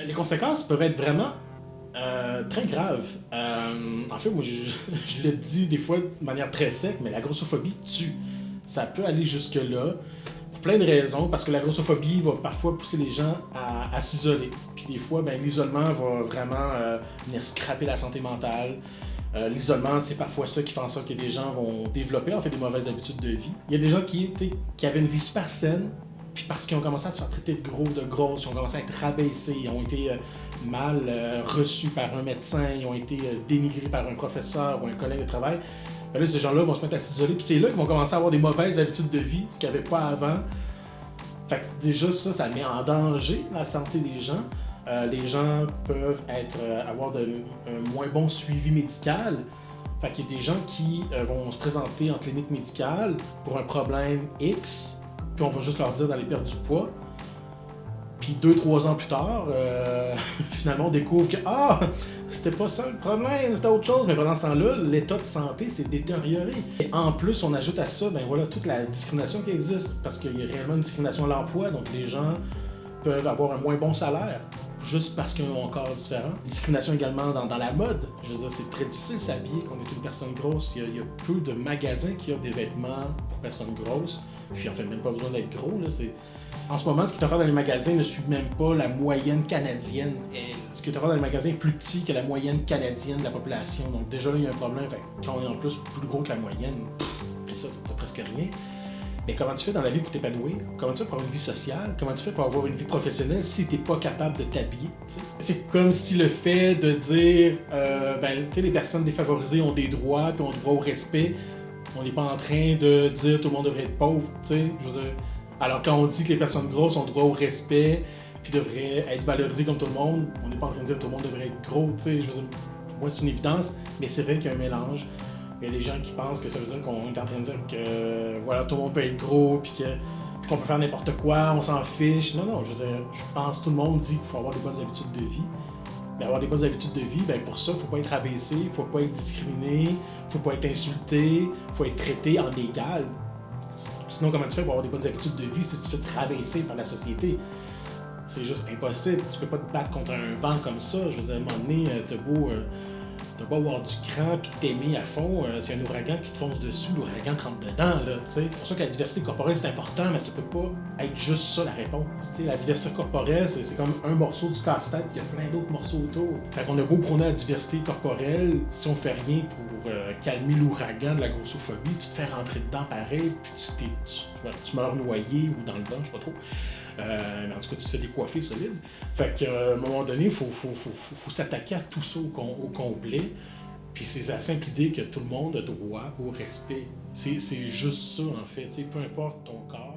Les conséquences peuvent être vraiment très graves. En fait, moi, je le dis des fois de manière très sec, mais la grossophobie tue. Ça peut aller jusque-là, pour plein de raisons, parce que la grossophobie va parfois pousser les gens à s'isoler. Puis des fois, ben, l'isolement va vraiment venir scraper la santé mentale. L'isolement, c'est parfois ça qui fait en sorte que des gens vont développer en fait des mauvaises habitudes de vie. Il y a des gens qui avaient une vie super saine, puis parce qu'ils ont commencé à se faire traiter de gros, de grosses, ils ont commencé à être rabaissés, ils ont été mal reçus par un médecin, ils ont été dénigrés par un professeur ou un collègue de travail. Ben là, ces gens-là vont se mettre à s'isoler, puis c'est là qu'ils vont commencer à avoir des mauvaises habitudes de vie, ce qu'il n'y avait pas avant. Fait que déjà, ça met en danger la santé des gens. Les gens peuvent avoir un moins bon suivi médical. Fait qu'il y a des gens qui vont se présenter en clinique médicale pour un problème X, puis on va juste leur dire d'aller perdre du poids. Puis 2-3 ans plus tard, finalement on découvre que c'était pas ça le problème, c'était autre chose. Mais pendant ce temps-là, l'état de santé s'est détérioré. Et en plus, on ajoute à ça, ben voilà, toute la discrimination qui existe, parce qu'il y a réellement une discrimination à l'emploi, donc les gens peuvent avoir un moins bon salaire juste parce qu'ils ont un corps différent. Discrimination également dans la mode. Je veux dire, c'est très difficile de s'habiller quand on est une personne grosse. Il y a peu de magasins qui offrent des vêtements pour personnes grosses. Puis en fait, même pas besoin d'être gros. Là, en ce moment, ce qui est offert dans les magasins ne suit même pas la moyenne canadienne. Et ce qui est offert dans les magasins est plus petit que la moyenne canadienne de la population. Donc déjà là, il y a un problème. Fait, quand on est en plus plus gros que la moyenne, ça, t'as presque rien. Mais comment tu fais dans la vie pour t'épanouir? Comment tu fais pour avoir une vie sociale? Comment tu fais pour avoir une vie professionnelle si t'es pas capable de t'habiller? T'sais? C'est comme si le fait de dire les personnes défavorisées ont des droits puis ont droit au respect, on n'est pas en train de dire tout le monde devrait être pauvre. Je veux dire, alors quand on dit que les personnes grosses ont droit au respect puis devraient être valorisées comme tout le monde, on n'est pas en train de dire que tout le monde devrait être gros. Je veux dire, pour moi c'est une évidence, mais c'est vrai qu'il y a un mélange. Il y a des gens qui pensent que ça veut dire qu'on est en train de dire que voilà, tout le monde peut être gros, puis qu'on peut faire n'importe quoi, on s'en fiche. Non, je veux dire, je pense que tout le monde dit qu'il faut avoir des bonnes habitudes de vie. Mais avoir des bonnes habitudes de vie, ben pour ça, il ne faut pas être abaissé, il ne faut pas être discriminé, il ne faut pas être insulté, il faut être traité en égal. Sinon, comment tu fais pour avoir des bonnes habitudes de vie si tu te fais rabaisser par la société? C'est juste impossible. Tu peux pas te battre contre un vent comme ça. Je veux dire, à un moment donné, t'as beau avoir du cran puis t'aimer à fond, s'il y a un ouragan qui te fonce dessus, l'ouragan te rentre dedans, là, tu sais. C'est pour ça que la diversité corporelle, c'est important, mais ça peut pas être juste ça, la réponse. T'sais, la diversité corporelle, c'est comme un morceau du casse-tête, puis il y a plein d'autres morceaux autour. Fait qu'on a beau prôner la diversité corporelle, si on fait rien pour calmer l'ouragan de la grossophobie, tu te fais rentrer dedans pareil, puis tu meurs noyé ou dans le vent, je sais pas trop. Mais en tout cas, tu te fais décoiffer solide. Fait qu'à un moment donné, il faut s'attaquer à tout ça au complet. Puis c'est la simple idée que tout le monde a droit au respect. C'est juste ça, en fait. T'sais, peu importe ton corps,